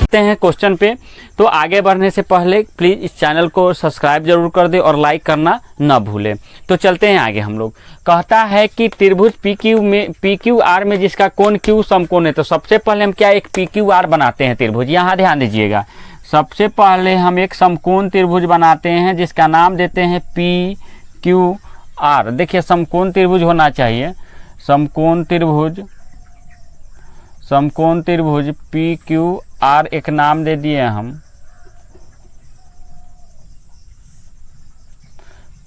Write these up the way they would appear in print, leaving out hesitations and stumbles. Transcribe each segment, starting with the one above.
बढ़ते हैं क्वेश्चन पे। तो आगे बढ़ने से पहले प्लीज़ इस चैनल को सब्सक्राइब जरूर कर दे और लाइक करना ना भूलें। तो चलते हैं आगे। हम लोग कहता है कि त्रिभुज PQR में जिसका कोण Q समकोण है। तो सबसे पहले हम क्या एक PQR बनाते हैं त्रिभुज। यहाँ ध्यान दीजिएगा, सबसे पहले हम एक समकोण त्रिभुज बनाते हैं जिसका नाम देते हैं PQR। देखिए समकोण त्रिभुज होना चाहिए, समकोण त्रिभुज PQR एक नाम दे दिए हम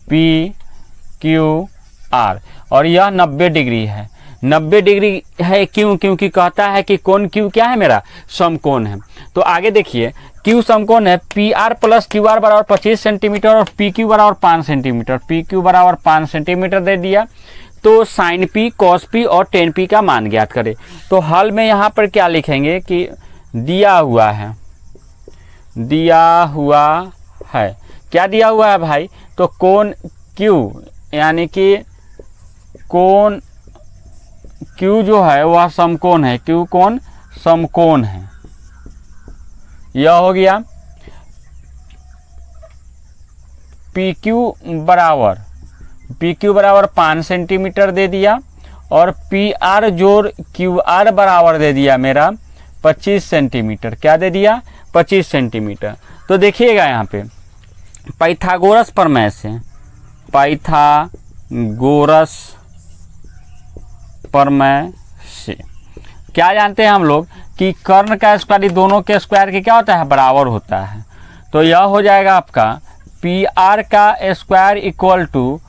PQR, और यह 90 डिग्री है। 90 डिग्री है क्यों? क्योंकि कहता है कि कोण Q क्या है, मेरा समकोण है। तो आगे देखिए Q समकोण है, PR प्लस QR बराबर 25 सेंटीमीटर और PQ बराबर 5 सेंटीमीटर। PQ बराबर 5 सेंटीमीटर दे दिया। तो साइन P, कॉस P और टेन P का मान ज्ञात करें। तो हल में यहाँ पर क्या लिखेंगे कि दिया हुआ है क्या दिया हुआ है भाई? तो कोण Q यानी कि कोण Q जो है वह समकोण है, Q कोण समकोण है। यह हो गया। PQ बराबर 5 सेंटीमीटर दे दिया और PR जोड़ QR बराबर दे दिया मेरा 25 सेंटीमीटर। क्या दे दिया? 25 सेंटीमीटर। तो देखिएगा यहाँ पे पाइथागोरस प्रमेय से क्या जानते हैं हम लोग कि कर्ण का स्क्वायर दोनों के स्क्वायर के क्या होता है? बराबर होता है। तो यह हो जाएगा आपका PR का स्क्वायर इक्वल टू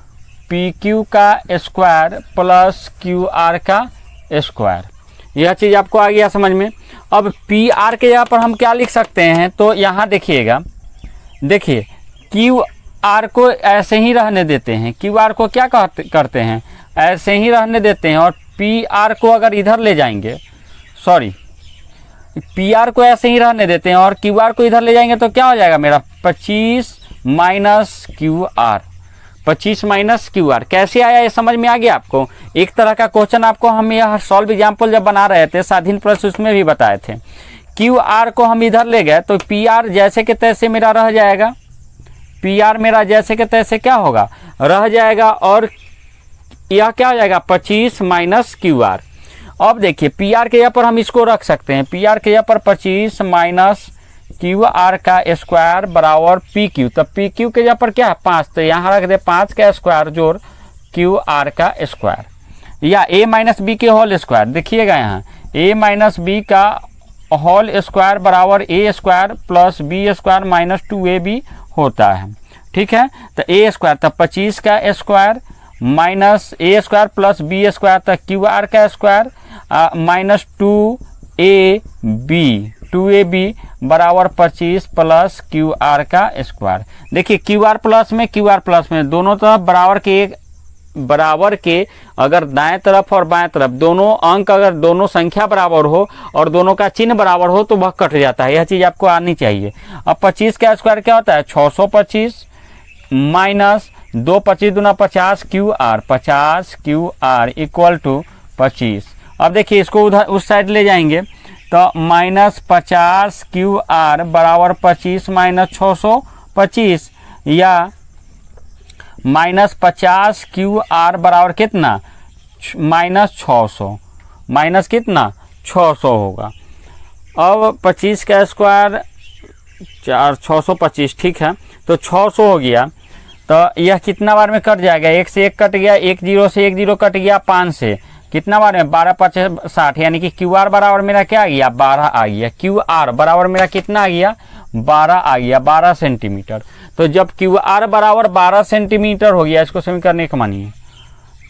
PQ का स्क्वायर प्लस QR का स्क्वायर। यह चीज़ आपको आ गया समझ में। अब PR के यहाँ पर हम क्या लिख सकते हैं? तो यहाँ देखिएगा, देखिए QR को ऐसे ही रहने देते हैं। QR को क्या करते हैं? ऐसे ही रहने देते हैं। और PR को अगर इधर ले जाएंगे, PR को ऐसे ही रहने देते हैं और QR को इधर ले जाएंगे तो क्या हो जाएगा मेरा? 25 माइनस QR। 25 माइनस QR कैसे आया ये समझ में आ गया आपको? एक तरह का क्वेश्चन आपको हम यह सॉल्व एग्जाम्पल जब बना रहे थे स्वाधीन प्रश्न, उसमें भी बताए थे। QR को हम इधर ले गए तो PR जैसे के तैसे मेरा रह जाएगा। PR मेरा जैसे के तैसे क्या होगा? रह जाएगा। और यह क्या हो जाएगा? 25 माइनस QR। अब देखिए PR के यहाँ पर हम इसको रख सकते हैं। PR के यहाँ पर 25 माइनस QR का स्क्वायर बराबर PQ। तो PQ के यहाँ पर क्या है? 5। तो यहाँ रख दे 5 का स्क्वायर जोड़ QR का स्क्वायर या A माइनस B के होल स्क्वायर। देखिएगा यहाँ A माइनस B का होल स्क्वायर बराबर A square plus B square minus 2AB होता है। ठीक है। तो A स्क्वायर तब 25 का square minus A square plus B square तक QR का स्क्वायर माइनस 2AB बराबर 25 प्लस QR का स्क्वायर। देखिए QR प्लस में दोनों तरफ बराबर के अगर दाएं तरफ और बाएं तरफ दोनों अंक अगर दोनों संख्या बराबर हो और दोनों का चिन्ह बराबर हो तो वह कट जाता है। यह चीज़ आपको आनी चाहिए। अब 25 का स्क्वायर क्या होता है? 625 माइनस 2 25 दूना 50 QR इक्वल टू 25। अब देखिए इसको उधर उस साइड ले जाएंगे तो माइनस 50 QR बराबर 25 माइनस 625 या माइनस 50 QR बराबर कितना? माइनस 600। माइनस कितना? 600 होगा। अब 25 का स्क्वायर 625। ठीक है। तो 600 हो गया। तो यह कितना बार में कट जाएगा? 1 से 1 कट गया, 1 0 से 1 0 कट गया, 5 से कितना बार में? 12 5 60। यानी कि QR बराबर मेरा क्या आ गया? 12 आ गया। QR बराबर मेरा कितना आ गया? 12 आ गया, 12 सेंटीमीटर। तो जब QR बराबर 12 सेंटीमीटर हो गया, इसको समीकरण 1 मानिए।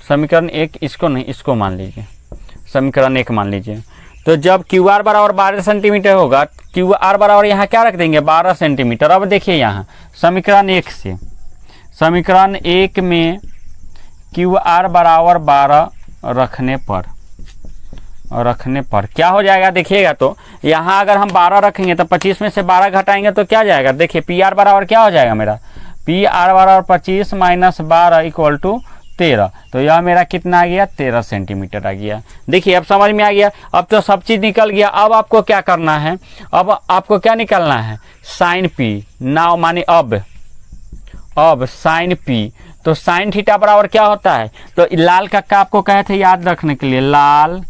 समीकरण 1 इसको नहीं, इसको मान लीजिए। समीकरण 1 मान लीजिए। तो जब QR बराबर 12 सेंटीमीटर होगा, QR बराबर यहाँ क्या रख देंगे? 12 सेंटीमीटर। अब देखिए यहाँ समीकरण 1 से, समीकरण 1 में QR बराबर 12 रखने पर क्या हो जाएगा? देखिएगा तो यहाँ अगर हम 12 रखेंगे तो 25 में से 12 घटाएंगे तो क्या जाएगा? देखिए PR बराबर क्या हो जाएगा मेरा? PR बराबर 25 माइनस 12 इक्वल टू 13, तो यह मेरा कितना आ गया 13 सेंटीमीटर आ गया। देखिए अब समझ में आ गया, अब तो सब चीज़ निकल गया। अब आपको क्या करना है, अब आपको क्या निकालना है, साइन पी। नाउ माने अब साइन पी, तो साइन थीटा बराबर क्या होता है, तो लाल कक्का आपको कहे थे याद रखने के लिए, लाल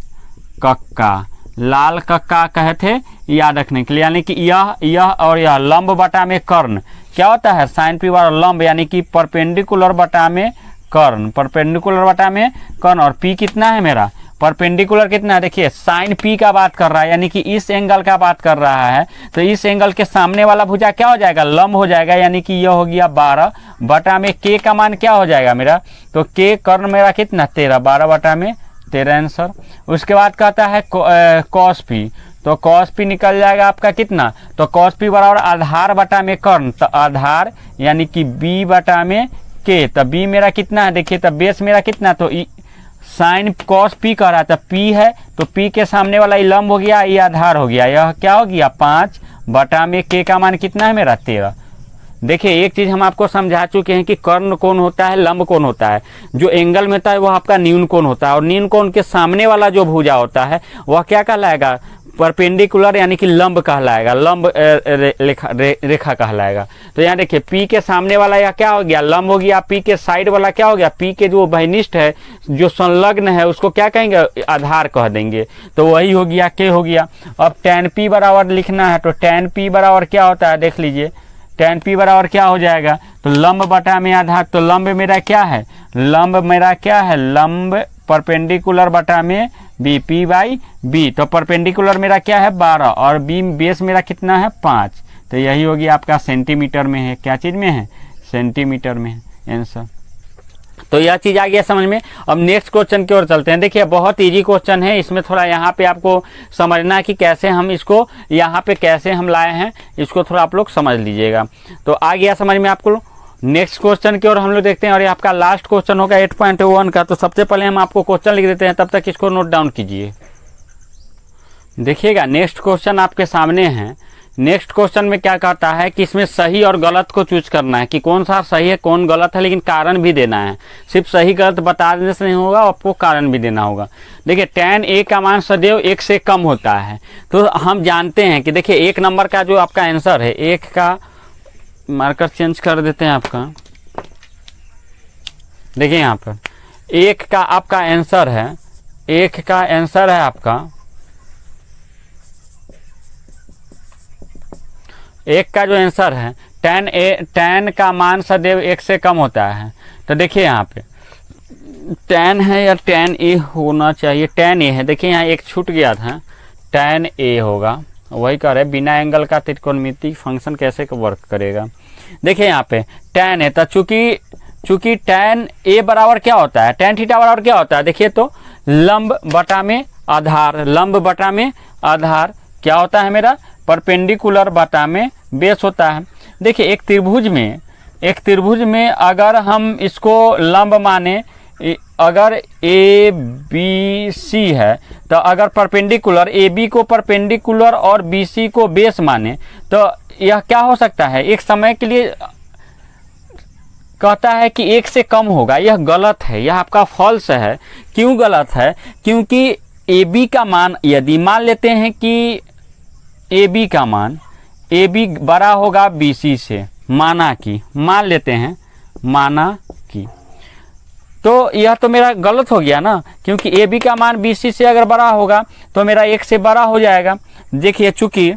कक्का कहे थे याद रखने के लिए, यानी कि यह और यह लंब बटा में कर्ण क्या होता है, साइन पी बराबर लंब यानी कि परपेंडिकुलर बटा में कर्ण, परपेंडिकुलर बटा में कर्ण। और पी कितना है मेरा, परपेंडिकुलर कितना है, देखिए साइन पी का बात कर रहा है यानी कि इस एंगल का बात कर रहा है, तो इस एंगल के सामने वाला भुजा क्या हो जाएगा, लंब हो जाएगा, यानी कि यह हो गया 12 बटा में के का मान क्या हो जाएगा मेरा, तो के कर्ण मेरा कितना 13, 12 बटा में 13 आंसर। उसके बाद कहता है कॉस पी, तो कॉस पी निकल जाएगा आपका कितना, तो कॉस पी बराबर आधार बटा में कर्ण, तो आधार यानी कि बी बटा में के, तो बी मेरा कितना है, देखिए तो बेस मेरा कितना, तो साइन कॉस पी कह रहा था, पी है तो पी के सामने वाला ये लंब हो गया, ये आधार हो गया, यह क्या हो गया 5 बटा में के का मान कितना है मेरा 13। देखिए एक चीज़ हम आपको समझा चुके हैं कि कर्ण कोण होता है, लंब कोण होता है, जो एंगल में होता है वो आपका न्यून कोण होता है, और न्यून कोण के सामने वाला जो भुजा होता है वह क्या कहलाएगा, परपेंडिकुलर यानी कि लंब कहलाएगा, लंब रेखा कहलाएगा। तो यहाँ देखिए पी के सामने वाला यह क्या हो गया, लंब हो गया, पी के साइड वाला क्या हो गया, पी के जो भयनिष्ठ है जो संलग्न है उसको क्या कहेंगे, आधार कह देंगे, तो वही हो गया के हो गया। अब tan p बराबर लिखना है, तो tan p बराबर क्या होता है, देख लीजिए tan p बराबर क्या हो जाएगा, तो लंब बटा में आधार, तो लंब मेरा क्या है, लंब परपेंडिकुलर बटा में बी, पी बाई बी, तो परपेंडिकुलर मेरा क्या है 12 और बी बेस मेरा कितना है 5, तो यही होगी आपका सेंटीमीटर में है, क्या चीज़ में है, सेंटीमीटर में है आंसर। तो यह चीज़ आ गया समझ में। अब नेक्स्ट क्वेश्चन की ओर चलते हैं। देखिए बहुत इजी क्वेश्चन है, इसमें थोड़ा यहाँ पे आपको समझना है कि कैसे हम इसको यहाँ पे कैसे हम लाए हैं, इसको थोड़ा आप लोग समझ लीजिएगा। तो आ गया समझ में आपको। नेक्स्ट क्वेश्चन की ओर हम लोग देखते हैं, और ये आपका लास्ट क्वेश्चन होगा 8.1 का। तो सबसे पहले हम आपको क्वेश्चन लिख देते हैं, तब तक इसको नोट डाउन कीजिए। देखिएगा नेक्स्ट क्वेश्चन आपके सामने है। नेक्स्ट क्वेश्चन में क्या कहता है कि इसमें सही और गलत को चूज करना है कि कौन सा सही है कौन गलत है, लेकिन कारण भी देना है। सिर्फ सही गलत बता देने से नहीं होगा, आपको कारण भी देना होगा। देखिए tan a का मान सदैव 1 से कम होता है। तो हम जानते हैं कि देखिए 1 नंबर का जो आपका आंसर है, 1 का मार्कर चेंज कर देते हैं आपका। देखिए यहाँ पर 1 का आपका आंसर है, 1 का आंसर है आपका 1 का जो आंसर है tan का मान सदैव 1 से कम होता है। तो देखिए यहाँ पे tan है या tan a होना चाहिए, tan a है। देखिए यहाँ एक छूट गया था, tan a होगा, वही कह रहे बिना एंगल का त्रिकोणमिति फंक्शन कैसे वर्क करेगा। देखिए यहाँ पे tan है, तो चूंकि tan a बराबर क्या होता है, tan थीटा बराबर क्या होता है, देखिए तो लंब बटा में आधार, लंब बटा में आधार क्या होता है मेरा, परपेंडिकुलर बटा में बेस होता है। देखिए एक त्रिभुज में अगर हम इसको लंब माने, अगर ए बी सी है, तो अगर परपेंडिकुलर ए बी को परपेंडिकुलर और बी सी को बेस माने, तो यह क्या हो सकता है, एक समय के लिए कहता है कि 1 से कम होगा। यह गलत है, यह आपका फॉल्स है। क्यों गलत है, क्योंकि ए बी का मान यदि मान लेते हैं कि ए बी का मान ए बी बड़ा होगा बी सी से, माना कि मान लेते हैं, माना कि, तो यह तो मेरा गलत हो गया ना, क्योंकि ए बी का मान बी सी से अगर बड़ा होगा तो मेरा 1 से बड़ा हो जाएगा। देखिए चूंकि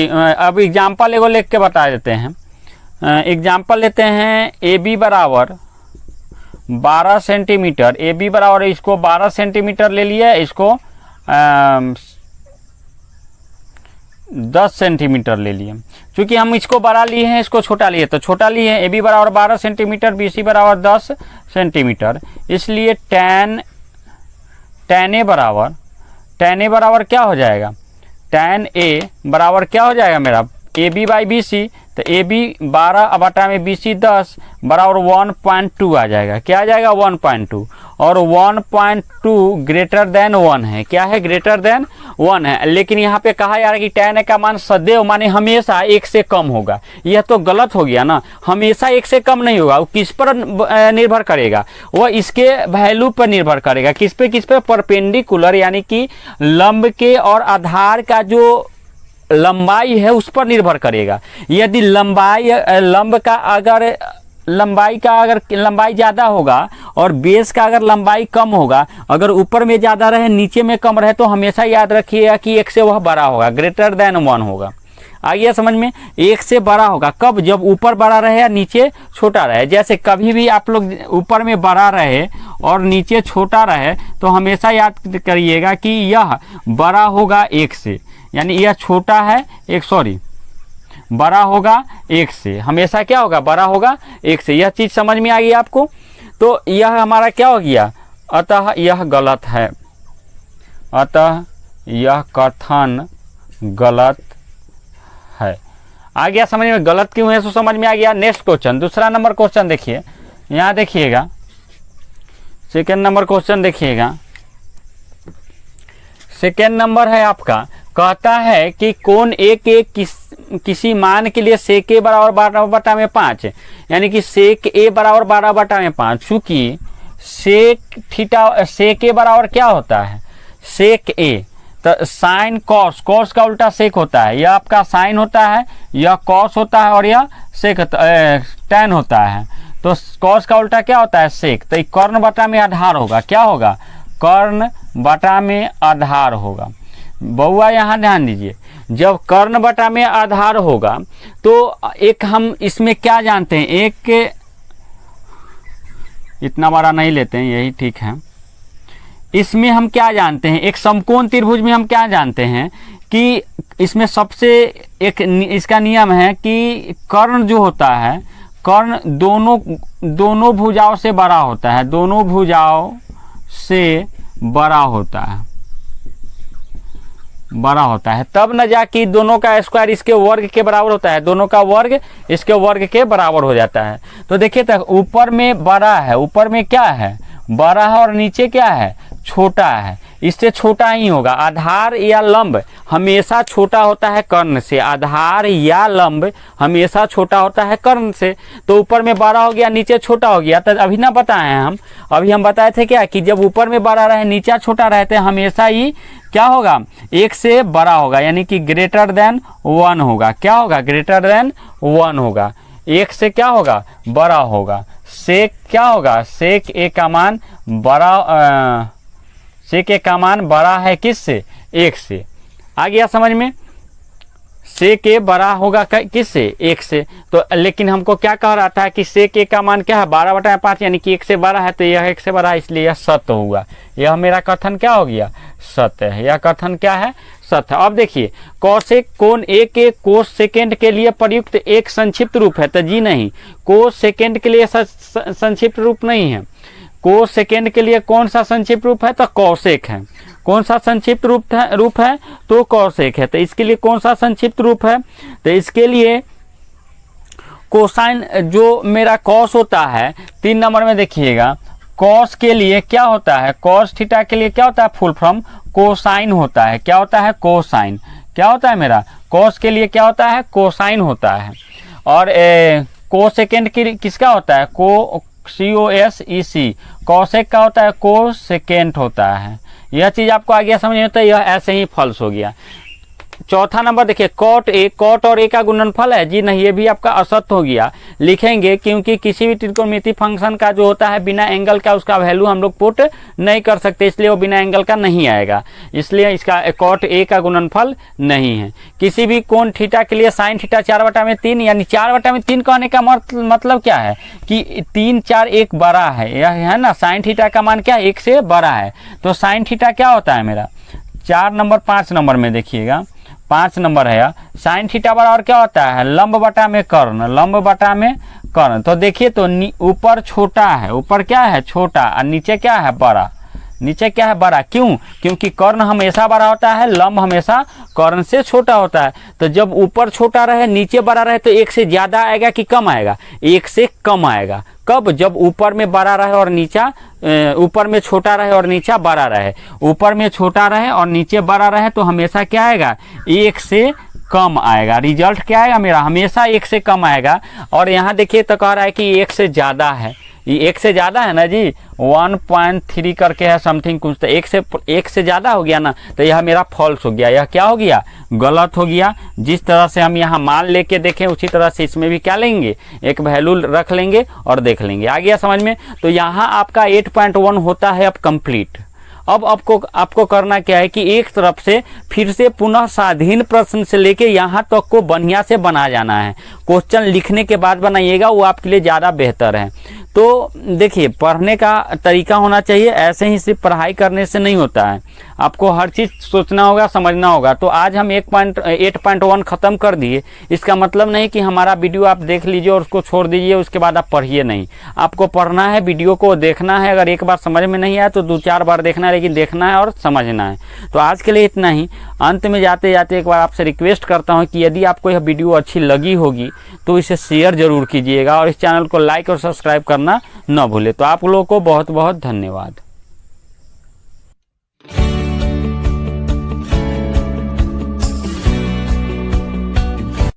अब एग्जाम्पल एगो लिख के बता देते हैं। एग्जाम्पल लेते हैं, ए बी बराबर 12 सेंटीमीटर, ए बी बराबर इसको 12 सेंटीमीटर ले लिया, इसको 10 सेंटीमीटर ले लिए। चूँकि हम इसको बड़ा लिए हैं, इसको छोटा लिए, तो छोटा लिए हैं। ए बी बराबर 12 सेंटीमीटर, बी सी बराबर 10 सेंटीमीटर, इसलिए tan a बराबर क्या हो जाएगा, tan a बराबर क्या हो जाएगा मेरा, A B by B C, तो ए बी 12 बटा में BC 10 बराबर 1.2 आ जाएगा। क्या आ जाएगा? 1.2। और 1.2 ग्रेटर देन 1 है। क्या है? ग्रेटर देन 1 है। लेकिन यहाँ पे कहा जा रहा है कि tan a का मान सदैव माने हमेशा 1 से कम होगा। यह तो गलत हो गया ना, हमेशा 1 से कम नहीं होगा। वो किस पर निर्भर करेगा? वह इसके वैल्यू पर निर्भर करेगा। किस पे? परपेंडिकुलर यानी कि लंब के और आधार का जो लंबाई है उस पर निर्भर करेगा। यदि लंबाई अगर लंबाई ज़्यादा होगा और बेस का अगर लंबाई कम होगा, अगर ऊपर में ज़्यादा रहे नीचे में कम रहे, तो हमेशा याद रखिएगा कि 1 से वह बड़ा होगा, ग्रेटर देन 1 होगा। आ गया समझ में? 1 से बड़ा होगा कब? जब ऊपर बड़ा रहे या नीचे छोटा रहे। जैसे कभी भी आप लोग ऊपर में बड़ा रहे और नीचे छोटा रहे तो हमेशा याद करिएगा कि यह बड़ा होगा 1 से, यानी यह छोटा है बड़ा होगा 1 से। हमेशा क्या होगा? बड़ा होगा 1 से। यह चीज़ समझ में आ गई आपको? तो यह हमारा क्या हो गया? अतः यह गलत है। अतः यह कथन गलत है। आ गया समझ में? गलत क्यों है सो समझ में आ गया। नेक्स्ट क्वेश्चन, दूसरा नंबर क्वेश्चन देखिए। यहाँ देखिएगा, सेकेंड नंबर क्वेश्चन देखिएगा। सेकेंड नंबर है आपका, कहता है कि कोण एक किसी मान के लिए सेक ए बराबर 12 बटा में 5, यानी कि सेक ए बराबर 12 बटा में 5। चूंकि सेक ए बराबर क्या होता है? सेक ए, तो साइन कॉस, कॉस का उल्टा सेक होता है। यह आपका साइन होता है, यह कॉस होता है और यह सेक टैन होता है। तो कॉस का उल्टा क्या होता है? सेक। तो कर्ण बटा में आधार होगा। क्या होगा? कर्ण बटा में आधार होगा। बउआ यहाँ ध्यान दीजिए, जब कर्ण बटा में आधार होगा तो एक हम इसमें क्या जानते हैं, एक इतना बड़ा नहीं लेते हैं, यही ठीक है। इसमें हम क्या जानते हैं? एक समकोण त्रिभुज में हम क्या जानते हैं कि इसमें सबसे एक इसका नियम है कि कर्ण जो होता है, कर्ण दोनों भुजाओं से बड़ा होता है, दोनों भुजाओं से बड़ा होता है, तब न जाके दोनों का स्क्वायर इसके वर्ग के बराबर होता है, दोनों का वर्ग इसके वर्ग के बराबर हो जाता है। तो देखिए तक ऊपर में बड़ा है, ऊपर में क्या है? बड़ा है, और नीचे क्या है? छोटा है। इससे छोटा ही होगा। आधार या लंब हमेशा छोटा होता है कर्ण से, आधार या लंब हमेशा छोटा होता है कर्ण से। तो ऊपर में बड़ा हो गया, नीचे छोटा हो गया। तो अभी ना बताए हम, अभी हम बताए थे क्या कि जब ऊपर में बड़ा रहे नीचे छोटा रहते हमेशा ही क्या होगा? 1 से बड़ा होगा, यानी कि ग्रेटर देन 1 होगा। क्या होगा? ग्रेटर देन 1 होगा। 1 से क्या होगा? बड़ा होगा। सेक क्या होगा? सेक ए का मान बड़ा, सेक ए का मान बड़ा है किससे? 1 से। आ गया समझ में? सेक ए बड़ा होगा किससे? 1 से। तो लेकिन हमको क्या कह रहा था कि सेक ए का मान क्या है? 12 बटा 5, यानी कि 1 से बड़ा है, तो यह 1 से बड़ा है, इसलिए यह सत्य होगा। यह मेरा कथन क्या हो गया? सत्य है। यह कथन क्या है? सत्य। अब देखिए, कौशिक कोण एक कोस सेकेंड के लिए प्रयुक्त एक संक्षिप्त रूप है। तो जी नहीं, कोस सेकेंड के लिए संक्षिप्त रूप नहीं है। कोस सेकेंड के लिए कौन सा संक्षिप्त रूप है? तो कौशिक है। कौन सा संक्षिप्त रूप है? तो कौशिक है। तो इसके लिए कौन सा संक्षिप्त रूप है? तो इसके लिए कोसाइन, जो मेरा कॉस होता है 3 नंबर में देखिएगा, कॉस के लिए क्या होता है? कॉस थीटा के लिए क्या होता है? फुल फॉर्म कोसाइन होता है। क्या होता है? कोसाइन। क्या होता है मेरा? कॉस के लिए क्या होता है? कोसाइन होता है। और को सेकेंड की किसका होता है? COSEC, कॉसेक का होता है कोसेकेंट होता है। यह चीज़ आपको आ गया समझ में? तो यह ऐसे ही फॉल्स हो गया। चौथा नंबर देखिए, कॉट और ए का गुणनफल है। जी नहीं, ये भी आपका असत्य हो गया। लिखेंगे क्योंकि किसी भी त्रिकोणमिति फंक्शन का जो होता है बिना एंगल का उसका वैल्यू हम लोग पुट नहीं कर सकते, इसलिए वो बिना एंगल का नहीं आएगा, इसलिए इसका कॉट ए का गुणनफल नहीं है। किसी भी कोण थीटा के लिए साइन थीटा 4/3, यानी 4/3 कहने का मतलब क्या है कि 3, 4, 1 बड़ा है, यह है ना। साइन थीटा का मान क्या है? 1 से बड़ा है। तो साइन थीटा क्या होता है मेरा? 4 नंबर 5 नंबर में देखिएगा, 5 नंबर है, साइन थीटा बराबर क्या होता है? लंब बटा में कर्ण, लंब बटा में कर्ण। तो देखिए, तो ऊपर छोटा है, ऊपर क्या है? छोटा, और नीचे क्या है? बड़ा। नीचे क्या है, बड़ा। क्यों? क्योंकि कर्ण हमेशा बड़ा होता है, लंब हमेशा कर्ण से छोटा होता है। तो जब ऊपर छोटा रहे नीचे बड़ा रहे तो एक से ज़्यादा आएगा कि कम आएगा? एक से कम आएगा। कब? जब ऊपर में बड़ा रहे और नीचा, ऊपर में छोटा रहे और नीचा बड़ा रहे। ऊपर में छोटा रहे और नीचे बड़ा रहे तो हमेशा क्या आएगा? एक से कम आएगा। रिजल्ट क्या आएगा मेरा? हमेशा एक से कम आएगा। और यहाँ देखिए तो कह रहा है कि एक से ज़्यादा है, ये एक से ज़्यादा है ना जी, 1.3 करके है समथिंग कुछ, तो एक से ज़्यादा हो गया ना, तो यह मेरा फॉल्स हो गया। यह क्या हो गया? गलत हो गया। जिस तरह से हम यहाँ मान लेके देखें उसी तरह से इसमें भी क्या लेंगे? एक वैल्यू रख लेंगे और देख लेंगे। आ गया समझ में? तो यहाँ आपका 8.1 होता है अब कंप्लीट। अब आपको करना क्या है कि एक तरफ से फिर से पुनः स्वाधीन प्रश्न से लेके यहाँ तक को बढ़िया से बना जाना है। क्वेश्चन लिखने के बाद बनाइएगा, वो आपके लिए ज़्यादा बेहतर है। तो देखिए, पढ़ने का तरीका होना चाहिए, ऐसे ही सिर्फ पढ़ाई करने से नहीं होता है, आपको हर चीज़ सोचना होगा, समझना होगा। तो आज हम 8.1 ख़त्म कर दिए। इसका मतलब नहीं कि हमारा वीडियो आप देख लीजिए और उसको छोड़ दीजिए, उसके बाद आप पढ़िए नहीं। आपको पढ़ना है, वीडियो को देखना है। अगर एक बार समझ में नहीं आया तो 2-4 बार देखना है, लेकिन देखना है और समझना है। तो आज के लिए इतना ही। अंत में जाते जाते एक बार आपसे रिक्वेस्ट करता हूँ कि यदि आपको यह वीडियो अच्छी लगी होगी तो इसे शेयर ज़रूर कीजिएगा और इस चैनल को लाइक और सब्सक्राइब करना न भूलें। तो आप लोगों को बहुत बहुत धन्यवाद।